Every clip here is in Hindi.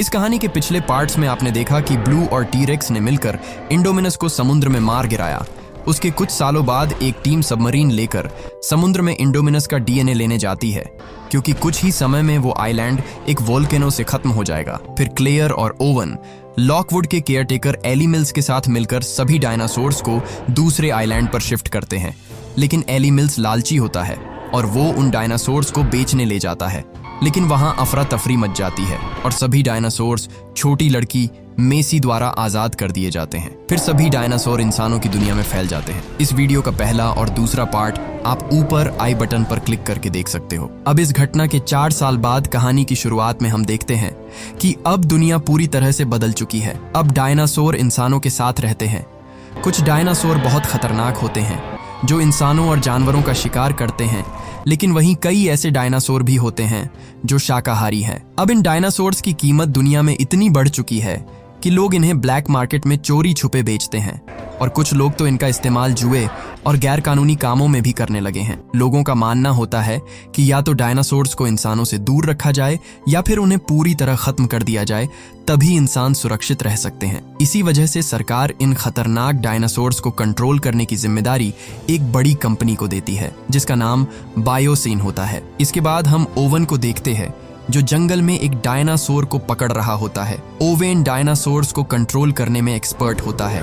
इस कहानी के पिछले पार्ट्स में आपने देखा कि ब्लू और टी-रेक्स ने मिलकर इंडोमिनस को समुद्र में मार गिराया। उसके कुछ सालों बाद एक टीम सबमरीन लेकर समुद्र में इंडोमिनस का डीएनए लेने जाती है, क्योंकि कुछ ही समय में वो आइलैंड एक वोल्केनो से खत्म हो जाएगा। फिर क्लेयर और ओवन लॉकवुड के केयरटेकर एली मिल्स के साथ मिलकर सभी डायनासोर्स को दूसरे आइलैंड पर शिफ्ट करते हैं। लेकिन एली मिल्स लालची होता है और वो उन डायनासोर्स को बेचने ले जाता है। लेकिन वहां अफरा तफरी मच जाती है और सभी डायनासोर्स छोटी लड़की मेसी द्वारा आजाद कर दिए जाते हैं। फिर सभी डायनासोर इंसानों की दुनिया में फैल जाते हैं। इस वीडियो का पहला और दूसरा पार्ट आप ऊपर आई बटन पर क्लिक करके देख सकते हो। अब इस घटना के 4 साल बाद कहानी की शुरुआत में हम देखते हैं कि अब दुनिया पूरी तरह से बदल चुकी है। अब डायनासोर इंसानों के साथ रहते हैं। कुछ डायनासोर बहुत खतरनाक होते हैं जो इंसानों और जानवरों का शिकार करते हैं, लेकिन वहीं कई ऐसे डायनासोर भी होते हैं जो शाकाहारी हैं। अब इन डायनासोर्स की कीमत दुनिया में इतनी बढ़ चुकी है कि लोग इन्हें ब्लैक मार्केट में चोरी छुपे बेचते हैं और कुछ लोग तो इनका इस्तेमाल जुए और गैर कानूनी कामों में भी करने लगे हैं। लोगों का मानना होता है कि या तो डायनासोर्स को इंसानों से दूर रखा जाए या फिर उन्हें पूरी तरह खत्म कर दिया जाए, तभी इंसान सुरक्षित रह सकते हैं। इसी वजह से सरकार इन खतरनाक डायनासोर्स को कंट्रोल करने की जिम्मेदारी एक बड़ी कंपनी को देती है, जिसका नाम बायोसिन होता है। इसके बाद हम ओवन को देखते हैं, जो जंगल में एक डायनासोर को पकड़ रहा होता है। ओवेन डायनासोर्स को कंट्रोल करने में एक्सपर्ट होता है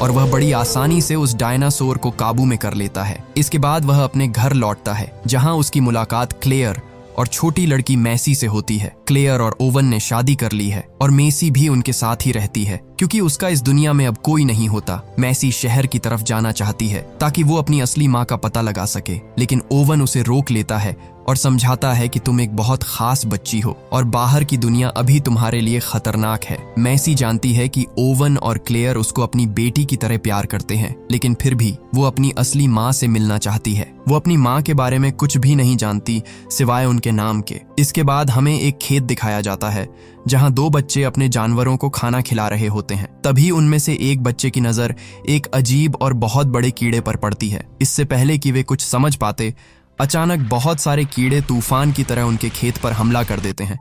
और वह बड़ी आसानी से उस डायनासोर को काबू में कर लेता है। इसके बाद वह अपने घर लौटता है, जहां उसकी मुलाकात क्लेयर और छोटी लड़की मेसी से होती है। क्लेयर और ओवन ने शादी कर ली है और मेसी भी उनके साथ ही रहती है, क्योंकि उसका इस दुनिया में अब कोई नहीं होता। मेसी शहर की तरफ जाना चाहती है ताकि वो अपनी असली माँ का पता लगा सके, लेकिन ओवन उसे रोक लेता है और समझाता है कि तुम एक बहुत खास बच्ची हो और बाहर की दुनिया अभी तुम्हारे लिए खतरनाक है। मेसी जानती है कि ओवन और क्लेयर उसको अपनी बेटी की तरह प्यार करते हैं, लेकिन फिर भी वो अपनी असली माँ से मिलना चाहती है। वो अपनी माँ के बारे में कुछ भी नहीं जानती सिवाय उनके नाम के। इसके बाद हमें एक खेत दिखाया जाता है जहाँ 2 बच्चे अपने जानवरों को खाना खिला रहे होते हैं। तभी उनमें से एक बच्चे की नजर एक अजीब और बहुत बड़े कीड़े पर पड़ती है। इससे पहले कि वे कुछ समझ पाते, अचानक बहुत सारे कीड़े तूफान की तरह उनके खेत पर हमला कर देते हैं।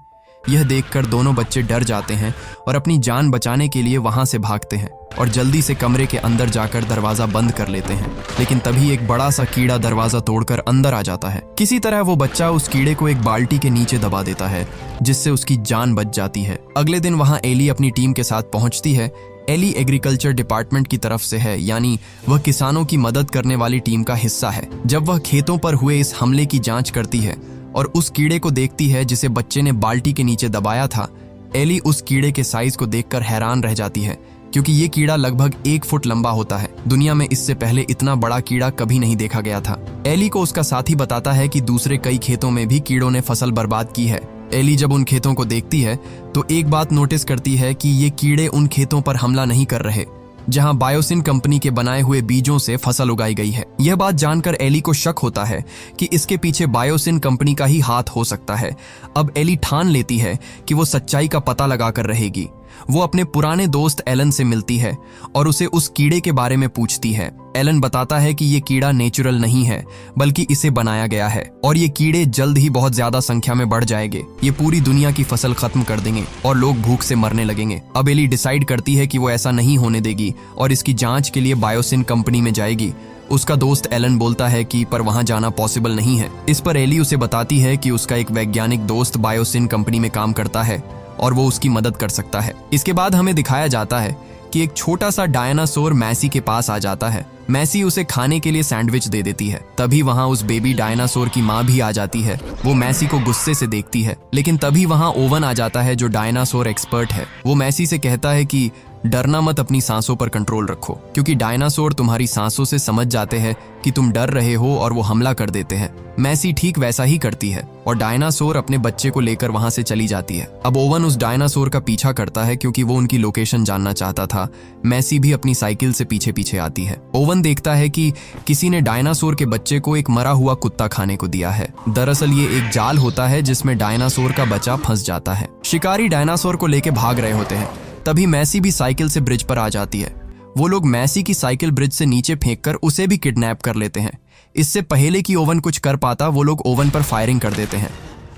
यह देखकर दोनों बच्चे डर जाते हैं और अपनी जान बचाने के लिए वहां से भागते हैं और जल्दी से कमरे के अंदर जाकर दरवाजा बंद कर लेते हैं। लेकिन तभी एक बड़ा सा कीड़ा दरवाजा तोड़कर अंदर आ जाता है। किसी तरह वो बच्चा उस कीड़े को एक बाल्टी के नीचे दबा देता है, जिससे उसकी जान बच जाती है। अगले दिन वहां एली अपनी टीम के साथ पहुंचती है। एली एग्रीकल्चर डिपार्टमेंट की तरफ से है, यानी वह किसानों की मदद करने वाली टीम का हिस्सा है। जब वह खेतों पर हुए इस हमले की जांच करती है और उस कीड़े को देखती है जिसे बच्चे ने बाल्टी के नीचे दबाया था, एली उस कीड़े के साइज को देखकर हैरान रह जाती है, क्योंकि ये कीड़ा लगभग 1 फुट लंबा होता है। दुनिया में इससे पहले इतना बड़ा कीड़ा कभी नहीं देखा गया था। एली को उसका साथी बताता है कि दूसरे कई खेतों में भी कीड़ों ने फसल बर्बाद की है। एली जब उन खेतों को देखती है तो एक बात नोटिस करती है कि ये कीड़े उन खेतों पर हमला नहीं कर रहे जहां बायोसिन कंपनी के बनाए हुए बीजों से फसल उगाई गई है। यह बात जानकर एली को शक होता है कि इसके पीछे बायोसिन कंपनी का ही हाथ हो सकता है। अब एली ठान लेती है कि वो सच्चाई का पता लगाकर रहेगी। वो अपने पुराने दोस्त एलन से मिलती है और उसे उस कीड़े के बारे में पूछती है। एलन बताता है कि ये कीड़ा नेचुरल नहीं है, बल्कि इसे बनाया गया है और ये कीड़े जल्द ही बहुत ज्यादा संख्या में बढ़ जाएंगे। ये पूरी दुनिया की फसल खत्म कर देंगे और लोग भूख से मरने लगेंगे। अब एली डिसाइड करती है कि वो ऐसा नहीं होने देगी और इसकी जांच के लिए बायोसिन कंपनी में जाएगी। उसका दोस्त एलन बोलता है कि पर वहां जाना पॉसिबल नहीं है। इस पर एली उसे बताती है कि उसका एक वैज्ञानिक दोस्त बायोसिन कंपनी में काम करता है और वो उसकी मदद कर सकता है। इसके बाद हमें दिखाया जाता है कि एक छोटा सा डायनासोर मेसी के पास आ जाता है। मेसी उसे खाने के लिए सैंडविच दे देती है। तभी वहां उस बेबी डायनासोर की माँ भी आ जाती है। वो मेसी को गुस्से से देखती है, लेकिन तभी वहां ओवन आ जाता है जो डायनासोर एक्सपर्ट है। वो मेसी से कहता है कि डरना मत, अपनी सांसों पर कंट्रोल रखो, क्योंकि डायनासोर तुम्हारी सांसों से समझ जाते हैं कि तुम डर रहे हो और वो हमला कर देते हैं। मेसी ठीक वैसा ही करती है और डायनासोर अपने बच्चे को लेकर वहां से चली जाती है। अब ओवन उस डायनासोर का पीछा करता है क्योंकि वो उनकी लोकेशन जानना चाहता था। मेसी भी अपनी साइकिल से पीछे पीछे आती है। ओवन देखता है कि किसी ने डायनासोर के बच्चे को एक मरा हुआ कुत्ता खाने को दिया है। दरअसल ये एक जाल होता है जिसमें डायनासोर का बच्चा फंस जाता है। शिकारी डायनासोर को लेकर भाग रहे होते हैं। तभी मेसी भी साइकिल से ब्रिज पर आ जाती है। वो लोग मेसी की साइकिल ब्रिज से नीचे फेंककर उसे भी किडनैप कर लेते हैं। इससे पहले कि ओवन कुछ कर पाता, वो लोग ओवन पर फायरिंग कर देते हैं।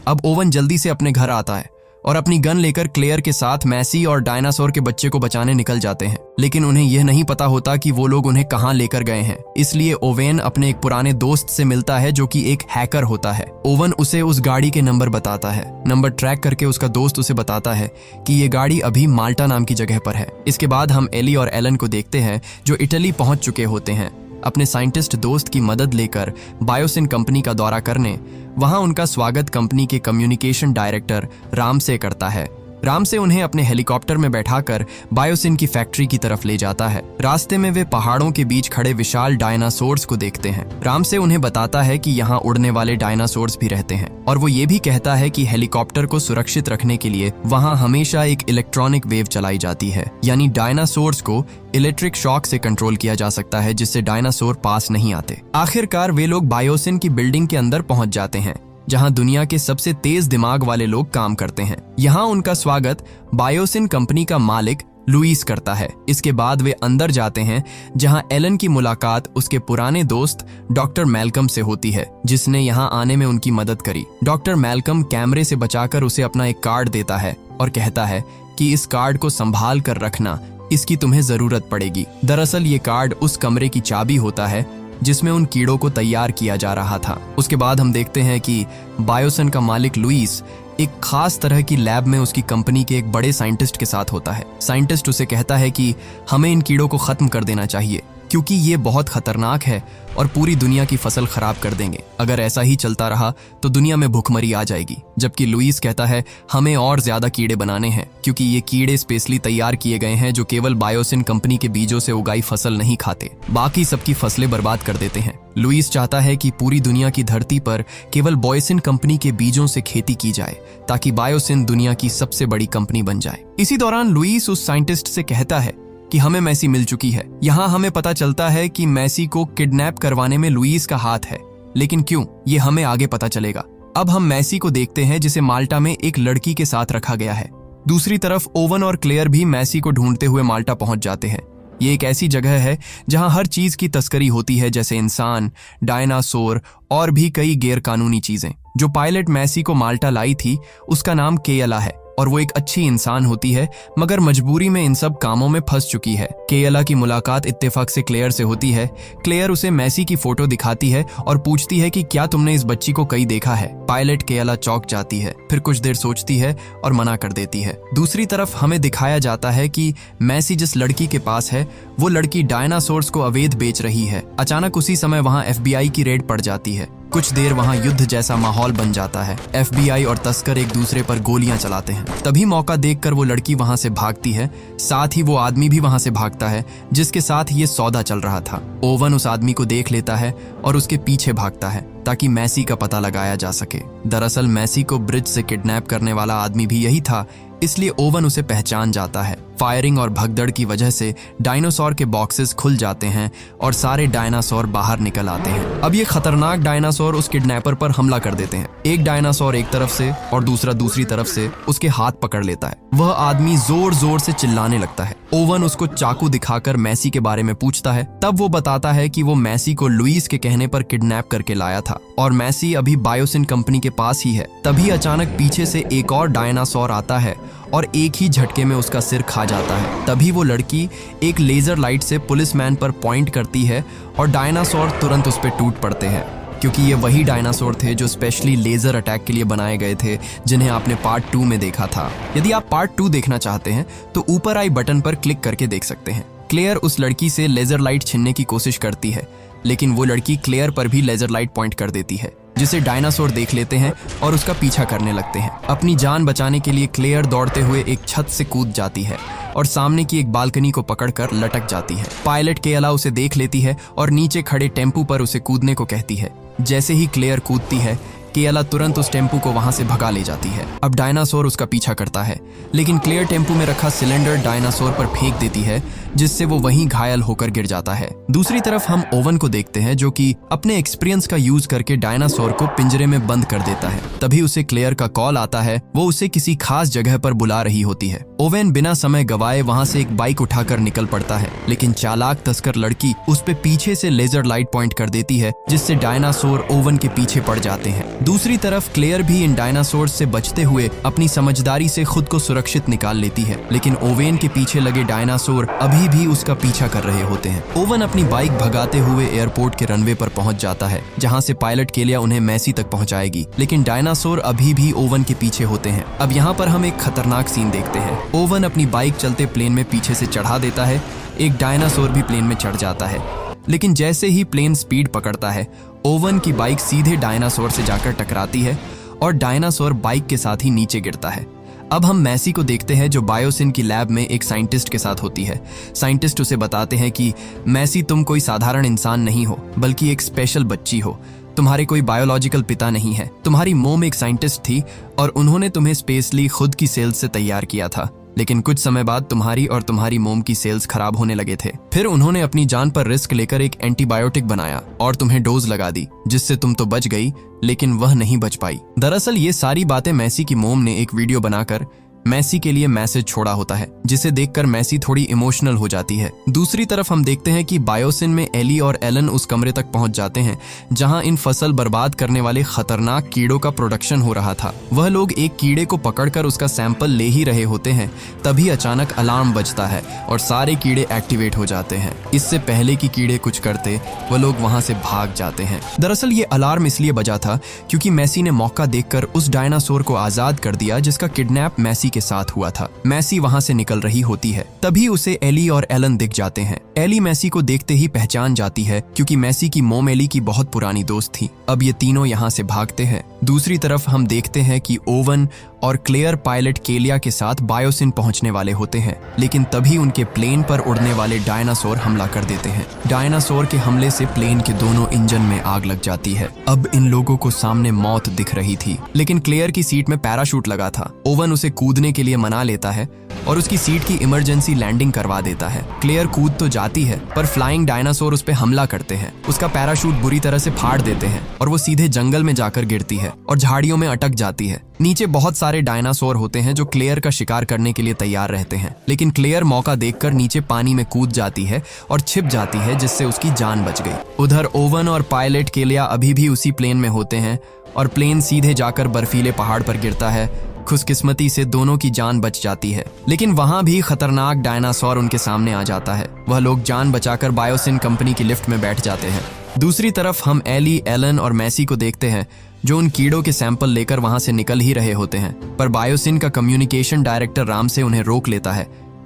अब ओवन जल्दी से अपने घर आता है। और अपनी गन लेकर क्लेयर के साथ मैसी और डायनासोर के बच्चे को बचाने निकल जाते हैं। लेकिन उन्हें यह नहीं पता होता कि वो लोग उन्हें कहां लेकर गए हैं। इसलिए ओवेन अपने एक पुराने दोस्त से मिलता है जो कि एक हैकर होता है। ओवन उसे उस गाड़ी के नंबर बताता है। नंबर ट्रैक करके उसका दोस्त उसे बताता है कि ये गाड़ी अभी माल्टा नाम की जगह पर है। इसके बाद हम एली और एलन को देखते हैं जो इटली पहुंच चुके होते हैं अपने साइंटिस्ट दोस्त की मदद लेकर बायोसिन कंपनी का दौरा करने। वहां उनका स्वागत कंपनी के कम्युनिकेशन डायरेक्टर राम से करता है। राम से उन्हें अपने हेलीकॉप्टर में बैठाकर बायोसिन की फैक्ट्री की तरफ ले जाता है। रास्ते में वे पहाड़ों के बीच खड़े विशाल डायनासोर्स को देखते हैं। राम से उन्हें बताता है कि यहाँ उड़ने वाले डायनासोर्स भी रहते हैं और वो ये भी कहता है कि हेलीकॉप्टर को सुरक्षित रखने के लिए वहाँ हमेशा एक इलेक्ट्रॉनिक वेव चलाई जाती है, यानी डायनासोर्स को इलेक्ट्रिक शॉक से कंट्रोल किया जा सकता है जिससे डायनासोर पास नहीं आते। आखिरकार वे लोग बायोसिन की बिल्डिंग के अंदर पहुंच जाते हैं जहां दुनिया के सबसे तेज दिमाग वाले लोग काम करते हैं। यहां उनका स्वागत बायोसिन कंपनी का मालिक लुइस करता है। इसके बाद वे अंदर जाते हैं जहां एलन की मुलाकात उसके पुराने दोस्त डॉक्टर मैल्कम से होती है जिसने यहां आने में उनकी मदद करी। डॉक्टर मैल्कम कैमरे से बचाकर उसे अपना एक कार्ड देता है और कहता है कि इस कार्ड को संभाल कर रखना, इसकी तुम्हें जरूरत पड़ेगी। दरअसल ये कार्ड उस कमरे की चाबी होता है जिसमें उन कीड़ों को तैयार किया जा रहा था। उसके बाद हम देखते हैं कि बायोसिन का मालिक लुइस एक खास तरह की लैब में उसकी कंपनी के एक बड़े साइंटिस्ट के साथ होता है। साइंटिस्ट उसे कहता है कि हमें इन कीड़ों को खत्म कर देना चाहिए क्योंकि ये बहुत खतरनाक है और पूरी दुनिया की फसल खराब कर देंगे। अगर ऐसा ही चलता रहा तो दुनिया में भूखमरी आ जाएगी। जबकि लुइस कहता है हमें और ज्यादा कीड़े बनाने हैं क्योंकि ये कीड़े स्पेशली तैयार किए गए हैं जो केवल बायोसिन कंपनी के बीजों से उगाई फसल नहीं खाते, बाकी सबकी फसलें बर्बाद कर देते हैं। लुइस चाहता है कि पूरी दुनिया की धरती पर केवल बायोसिन कंपनी के बीजों से खेती की जाए ताकि बायोसिन दुनिया की सबसे बड़ी कंपनी बन जाए। इसी दौरान लुइस उस साइंटिस्ट से कहता है कि हमें मैसी मिल चुकी है। यहाँ हमें पता चलता है कि मैसी को किडनैप करवाने में लुइस का हाथ है, लेकिन क्यों, ये हमें आगे पता चलेगा। अब हम मैसी को देखते हैं जिसे माल्टा में एक लड़की के साथ रखा गया है। दूसरी तरफ ओवन और क्लेयर भी मैसी को ढूंढते हुए माल्टा पहुंच जाते हैं। ये एक ऐसी जगह है जहां हर चीज की तस्करी होती है, जैसे इंसान, डायनासोर और भी कई गैर कानूनी चीजें। जो पायलट मैसी को माल्टा लाई थी उसका नाम केयला है और वो एक अच्छी इंसान होती है मगर मजबूरी में इन सब कामों में फंस चुकी है। केयला की मुलाकात इत्तेफाक से क्लेयर से होती है। क्लेयर उसे मैसी की फोटो दिखाती है और पूछती है कि क्या तुमने इस बच्ची को कहीं देखा है। पायलट केयला चौंक जाती है, फिर कुछ देर सोचती है और मना कर देती है। दूसरी तरफ हमें दिखाया जाता है कि मैसी जिस लड़की के पास है वो लड़की डायनासोर्स को अवैध बेच रही है। अचानक उसी समय वहाँ FBI की रेड पड़ जाती है। कुछ देर वहां युद्ध जैसा माहौल बन जाता है। FBI और तस्कर एक दूसरे पर गोलियां चलाते हैं। तभी मौका देखकर वो लड़की वहां से भागती है, साथ ही वो आदमी भी वहां से भागता है जिसके साथ ये सौदा चल रहा था। ओवन उस आदमी को देख लेता है और उसके पीछे भागता है ताकि मैसी का पता लगाया जा सके। दरअसल मैसी को ब्रिज से किडनैप करने वाला आदमी भी यही था, इसलिए ओवन उसे पहचान जाता है। फायरिंग और भगदड़ की वजह से डायनासोर के बॉक्सेस खुल जाते हैं और सारे डायनासोर बाहर निकल आते हैं। अब ये खतरनाक डायनासोर उस किडनैपर पर हमला कर देते हैं। एक डायनासोर एक तरफ से और दूसरा दूसरी तरफ से उसके हाथ पकड़ लेता है। वह आदमी जोर जोर से चिल्लाने लगता है। ओवन उसको चाकू दिखाकर मैसी के बारे में पूछता है। तब वो बताता है कि वो मैसी को लुइस के कहने पर किडनैप करके लाया था और मैसी अभी बायोसिन कंपनी के पास ही है। तभी अचानक पीछे से एक और डायनासोर आता है और एक ही झटके में उसका सिर खा जाता है। तभी वो लड़की एक लेजर लाइट से पुलिसमैन पर पॉइंट करती है और डायनासोर तुरंत उस पर टूट पड़ते हैं क्योंकि ये वही डायनासोर थे जो स्पेशली लेजर अटैक के लिए बनाए गए थे, जिन्हें आपने पार्ट 2 में देखा था। यदि आप पार्ट 2 देखना चाहते हैं तो ऊपर आई बटन पर क्लिक करके देख सकते हैं। क्लेयर उस लड़की से लेजर लाइट छीनने की कोशिश करती है, लेकिन वो लड़की क्लेयर पर भी लेजर लाइट पॉइंट कर देती है, जिसे डायनासोर देख लेते हैं और उसका पीछा करने लगते हैं। अपनी जान बचाने के लिए क्लेयर दौड़ते हुए एक छत से कूद जाती है और सामने की एक बालकनी को पकड़कर लटक जाती है। पायलट केयला उसे देख लेती है और नीचे खड़े टेम्पू पर उसे कूदने को कहती है। जैसे ही क्लेयर कूदती है, केयला तुरंत उस टेम्पू को वहां से भगा ले जाती है। अब डायनासोर उसका पीछा करता है, लेकिन क्लेयर टेम्पू में रखा सिलेंडर डायनासोर पर फेंक देती है, जिससे वो वहीं घायल होकर गिर जाता है। दूसरी तरफ हम ओवन को देखते हैं जो कि अपने एक्सपीरियंस का यूज करके डायनासोर को पिंजरे में बंद कर देता है। तभी उसे क्लेयर का कॉल आता है, वो उसे किसी खास जगह पर बुला रही होती है। ओवन बिना समय गवाए वहां से एक बाइक उठाकर निकल पड़ता है, लेकिन चालाक तस्कर लड़की उस पे पीछे से लेजर लाइट पॉइंट कर देती है, जिससे डायनासोर ओवन के पीछे पड़ जाते हैं। दूसरी तरफ क्लेयर भी इन डायनासोर्स से बचते हुए अपनी समझदारी से खुद को सुरक्षित निकाल लेती है, लेकिन ओवेन के पीछे लगे डायनासोर अभी भी उसका पीछा कर रहे होते हैं। ओवन अपनी बाइक भगाते हुए एयरपोर्ट के रनवे पर पहुंच जाता है, जहां से पायलट केलिया उन्हें मैसी तक पहुंचाएगी, लेकिन डायनासोर अभी भी ओवन के पीछे होते हैं। अब यहाँ पर हम एक खतरनाक सीन देखते हैं। ओवन अपनी बाइक चलते प्लेन में पीछे से चढ़ा देता है, एक डायनासोर भी प्लेन में चढ़ जाता है, लेकिन जैसे ही प्लेन स्पीड पकड़ता है, ओवन की बाइक सीधे डायनासोर से जाकर टकराती है और डायनासोर बाइक के साथ ही नीचे गिरता है। अब हम मैसी को देखते हैं, जो बायोसिन की लैब में एक साइंटिस्ट के साथ होती है। साइंटिस्ट उसे बताते हैं कि मैसी, तुम कोई साधारण इंसान नहीं हो, बल्कि एक स्पेशल बच्ची हो। तुम्हारे कोई बायोलॉजिकल पिता नहीं है। तुम्हारी मोम एक साइंटिस्ट थी और उन्होंने तुम्हें स्पेशली खुद की सेल्स से तैयार किया था, लेकिन कुछ समय बाद तुम्हारी और तुम्हारी मोम की सेल्स खराब होने लगे थे। फिर उन्होंने अपनी जान पर रिस्क लेकर एक एंटीबायोटिक बनाया और तुम्हें डोज लगा दी, जिससे तुम तो बच गई, लेकिन वह नहीं बच पाई। दरअसल ये सारी बातें मैसी की मोम ने एक वीडियो बनाकर मैसी के लिए मैसेज छोड़ा होता है, जिसे देखकर मैसी थोड़ी इमोशनल हो जाती है। दूसरी तरफ हम देखते हैं कि बायोसिन में एली और एलन उस कमरे तक पहुंच जाते हैं जहां इन फसल बर्बाद करने वाले खतरनाक कीड़ों का प्रोडक्शन हो रहा था। वह लोग एक कीड़े को पकड़कर उसका सैंपल ले ही रहे होते हैं, तभी अचानक अलार्म बजता है और सारे कीड़े एक्टिवेट हो जाते हैं। इससे पहले कि कीड़े कुछ करते, वह लोग वहां से भाग जाते हैं। दरअसल ये अलार्म इसलिए बजा था क्योंकि मैसी ने मौका देखकर उस डायनासोर को आजाद कर दिया जिसका किडनैप मैसी के साथ हुआ था। मैसी वहां से निकल रही होती है, तभी उसे एली और एलन दिख जाते हैं। एली मैसी को देखते ही पहचान जाती है क्योंकि मैसी की मोम एली की बहुत पुरानी दोस्त थी। अब ये तीनों यहाँ से भागते हैं। दूसरी तरफ हम देखते हैं कि ओवन और क्लेयर पायलट केलिया के साथ बायोसिन पहुंचने वाले होते हैं, लेकिन तभी उनके प्लेन पर उड़ने वाले डायनासोर हमला कर देते हैं। डायनासोर के हमले से प्लेन के दोनों इंजन में आग लग जाती है। अब इन लोगों को सामने मौत दिख रही थी, लेकिन क्लेयर की सीट में पैराशूट लगा था। ओवन उसे कूदने के लिए मना लेता है और उसकी सीट की इमरजेंसी लैंडिंग करवा देता है। क्लेयर कूद तो जाती है, पर फ्लाइंग डायनासोर उस पे हमला करते हैं। उसका पैराशूट बुरी तरह से फाड़ देते हैं और वो सीधे जंगल में जाकर गिरती है और झाड़ियों में अटक जाती है। नीचे बहुत सारे डायनासोर होते हैं जो क्लेयर का शिकार करने के लिए तैयार रहते हैं, लेकिन क्लेयर मौका देखकर नीचे पानी में कूद जाती है और छिप जाती है, जिससे उसकी जान बच गई। उधर ओवन और पायलट केलिया अभी भी उसी प्लेन में होते हैं और प्लेन सीधे जाकर बर्फीले पहाड़ पर गिरता है। खुशकिस्मती से दोनों की जान बच जाती है, लेकिन वहां भी खतरनाक डायनासोर उनके सामने आ जाता है। वह लोग जान बचाकर बायोसिन कंपनी की लिफ्ट में बैठ जाते हैं। दूसरी तरफ हम एली, एलन और मैसी को देखते हैं, जो उन कीड़ों के सैंपल लेकर वहां से निकल ही रहे होते हैं, पर बायोसिन का कम्युनिकेशन डायरेक्टर राम से उन्हें रोक लेता है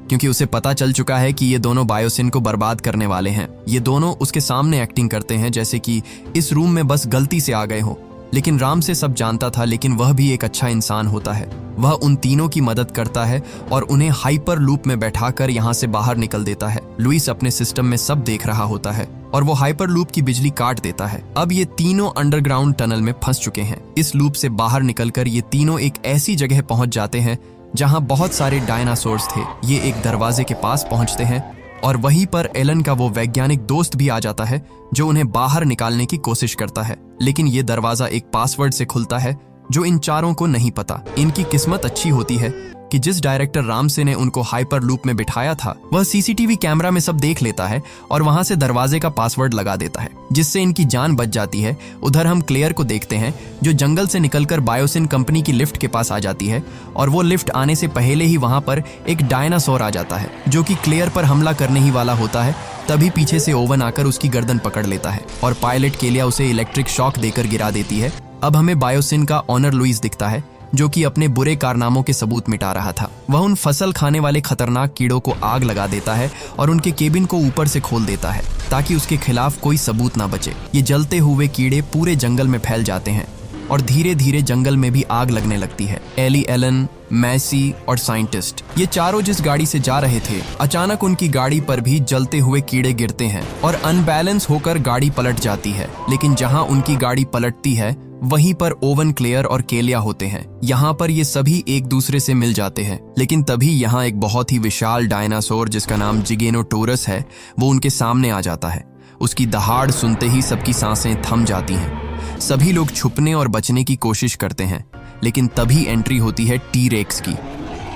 क्योंकि उसे पता चल चुका है कि ये दोनों बायोसिन को बर्बाद करने वाले हैं। ये दोनों उसके सामने एक्टिंग करते हैं जैसे कि इस रूम में बस गलती से आ गए हो, लेकिन राम से सब जानता था, लेकिन वह भी एक अच्छा इंसान होता है। वह उन तीनों की मदद करता है और उन्हें हाइपर लूप में बैठाकर यहाँ से बाहर निकल देता है। लुइस अपने सिस्टम में सब देख रहा होता है और वो हाइपर लूप की बिजली काट देता है। अब ये तीनों अंडरग्राउंड टनल में फंस चुके हैं। इस लूप से बाहर निकलकर ये तीनों एक ऐसी जगह पहुंच जाते हैं जहां बहुत सारे डायनासोर्स थे। ये एक दरवाजे के पास पहुंचते हैं और वहीं पर एलन का वो वैज्ञानिक दोस्त भी आ जाता है जो उन्हें बाहर निकालने की कोशिश करता है, लेकिन ये दरवाजा एक पासवर्ड से खुलता है जो इन चारों को नहीं पता। इनकी किस्मत अच्छी होती है कि जिस डायरेक्टर रामसे ने उनको हाइपर लूप में बिठाया था, वह सीसीटीवी कैमरा में सब देख लेता है और वहां से दरवाजे का पासवर्ड लगा देता है, जिससे इनकी जान बच जाती है। उधर हम क्लेयर को देखते हैं, जो जंगल से निकलकर बायोसिन कंपनी की लिफ्ट के पास आ जाती है और वो लिफ्ट आने से पहले ही वहां पर एक डायनासोर आ जाता है जो कि क्लेयर पर हमला करने ही वाला होता है। तभी पीछे से ओवन आकर उसकी गर्दन पकड़ लेता है और पायलट केलिया उसे इलेक्ट्रिक शॉक देकर गिरा देती है। अब हमें बायोसिन का ऑनर लुइस दिखता है, जो कि अपने बुरे कारनामों के सबूत मिटा रहा था। वह उन फसल खाने वाले खतरनाक कीड़ों को आग लगा देता है और उनके केबिन को ऊपर से खोल देता है ताकि उसके खिलाफ कोई सबूत ना बचे। ये जलते हुए कीड़े पूरे जंगल में फैल जाते हैं और धीरे धीरे जंगल में भी आग लगने लगती है। एली, एलन, मैसी और साइंटिस्ट, ये चारों जिस गाड़ी से जा रहे थे, अचानक उनकी गाड़ी पर भी जलते हुए कीड़े गिरते हैं और अनबैलेंस होकर गाड़ी पलट जाती है। लेकिन जहां उनकी गाड़ी पलटती है, वहीं पर ओवन, क्लेयर और केलिया होते हैं। यहाँ पर ये सभी एक दूसरे से मिल जाते हैं, लेकिन तभी यहाँ एक बहुत ही विशाल डायनासोर जिसका नाम जिगेनोटोरस है, वो उनके सामने आ जाता है। उसकी दहाड़ सुनते ही सबकी सांसें थम जाती हैं। सभी लोग छुपने और बचने की कोशिश करते हैं, लेकिन तभी एंट्री होती है टी-रेक्स की।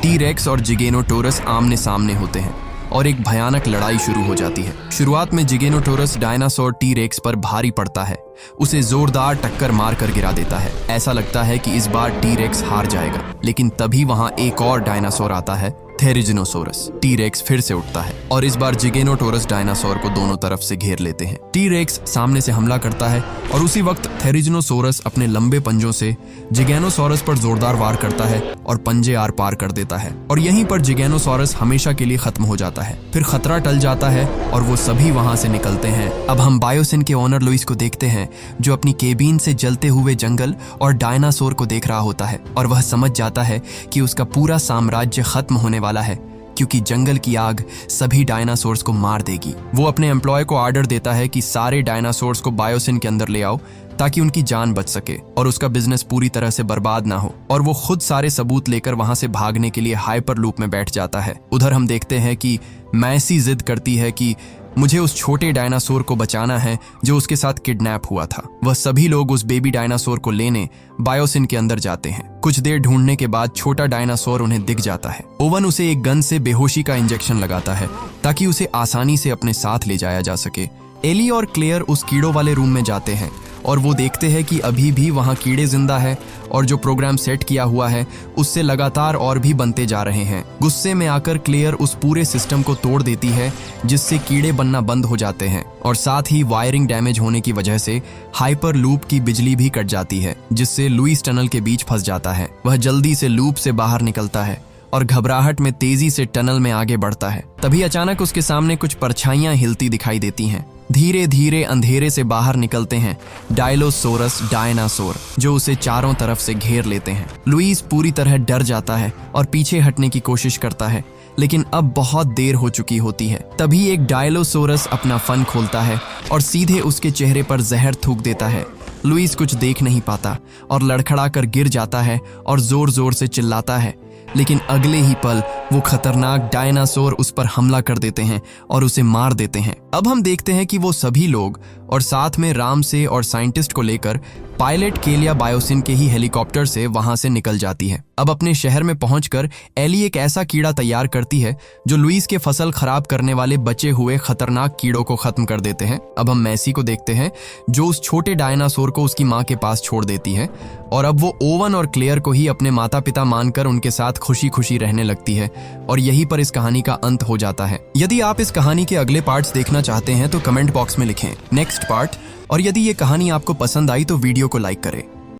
टी-रेक्स और जिगेनोटोरस आमने सामने होते हैं। और एक भयानक लड़ाई शुरू हो जाती है। शुरुआत में जिगेनोटोरस डायनासोर टी-रेक्स पर भारी पड़ता है, उसे जोरदार टक्कर मारकर गिरा देता है। ऐसा लगता है कि इस बार टी-रेक्स हार जाएगा, लेकिन तभी वहां एक और डायनासोर आता है, थेरिजिनोसोरस। टी-रेक्स फिर से उठता है और इस बार जिगेनोटोरस डायनासोर को दोनों तरफ से घेर लेते हैं। टी-रेक्स सामने से हमला करता है और उसी वक्त थेरिजिनोसोरस अपने लंबे पंजों से जिगेनोसोरस पर जोरदार वार करता है और पंजे आर पार कर देता है और यहीं पर जिगेनोसोरस हमेशा के लिए खत्म हो जाता है। फिर खतरा टल जाता है और वो सभी वहां से निकलते हैं। अब हम बायोसिन के ओनर लुइस को देखते हैं, जो अपनी केबिन से जलते हुए जंगल और डायनासोर को देख रहा होता है और वह समझ जाता है कि उसका पूरा साम्राज्य खत्म होने वाला है, क्योंकि जंगल की आग सभी डायनासोर्स को मार देगी। वो अपने एम्प्लॉय को ऑर्डर देता है कि सारे डायनासोर्स को बायोसिन के अंदर ले आओ ताकि उनकी जान बच सके और उसका बिजनेस पूरी तरह से बर्बाद ना हो। और वो खुद सारे सबूत लेकर वहां से भागने के लिए हाइपर लूप में बैठ जाता है। उधर हम देखते हैं कि मैसी जिद करती है कि मुझे उस छोटे डायनासोर को बचाना है जो उसके साथ किडनैप हुआ था। वह सभी लोग उस बेबी डायनासोर को लेने बायोसिन के अंदर जाते हैं। कुछ देर ढूंढने के बाद छोटा डायनासोर उन्हें दिख जाता है। ओवन उसे एक गन से बेहोशी का इंजेक्शन लगाता है ताकि उसे आसानी से अपने साथ ले जाया जा सके। एली और क्लेयर उस कीड़ों वाले रूम में जाते हैं और वो देखते हैं कि अभी भी वहाँ कीड़े जिंदा है और जो प्रोग्राम सेट किया हुआ है उससे लगातार और भी बनते जा रहे हैं। गुस्से में आकर क्लेयर उस पूरे सिस्टम को तोड़ देती है, जिससे कीड़े बनना बंद हो जाते हैं और साथ ही वायरिंग डैमेज होने की वजह से हाइपर लूप की बिजली भी कट जाती है, जिससे लुइस टनल के बीच फंस जाता है। वह जल्दी से लूप से बाहर निकलता है और घबराहट में तेजी से टनल में आगे बढ़ता है। तभी अचानक उसके सामने कुछ परछाइयां हिलती दिखाई देती हैं। धीरे धीरे अंधेरे से बाहर निकलते हैं डायलोसोरस डायनासोर, जो उसे चारों तरफ से घेर लेते हैं। लुइस पूरी तरह डर जाता है और पीछे हटने की कोशिश करता है, लेकिन अब बहुत देर हो चुकी होती है। तभी एक डायलोसोरस अपना फन खोलता है और सीधे उसके चेहरे पर जहर थूक देता है। लुइस कुछ देख नहीं पाता और लड़खड़ा कर गिर जाता है और जोर जोर से चिल्लाता है, लेकिन अगले ही पल वो खतरनाक डायनासोर उस पर हमला कर देते हैं और उसे मार देते हैं। अब हम देखते हैं कि वो सभी लोग और साथ में रामसे और साइंटिस्ट को लेकर पायलट केलिया बायोसिन के ही हेलीकॉप्टर से वहां से निकल जाती है। अब अपने शहर में पहुंचकर एली एक ऐसा कीड़ा तैयार करती है जो लुइस के फसल खराब करने वाले बचे हुए खतरनाक कीड़ों को खत्म कर देते हैं। अब हम मैसी को देखते हैं, जो उस छोटे डायनासोर को उसकी माँ के पास छोड़ देती है और अब वो ओवन और क्लेयर को ही अपने माता पिता मानकर उनके साथ खुशी खुशी रहने लगती है और यहीं पर इस कहानी का अंत हो जाता है। यदि आप इस कहानी के अगले पार्ट्स देखना चाहते हैं तो कमेंट बॉक्स में लिखें नेक्स्ट पार्ट, और यदि ये कहानी आपको पसंद आई तो वीडियो को लाइक करें।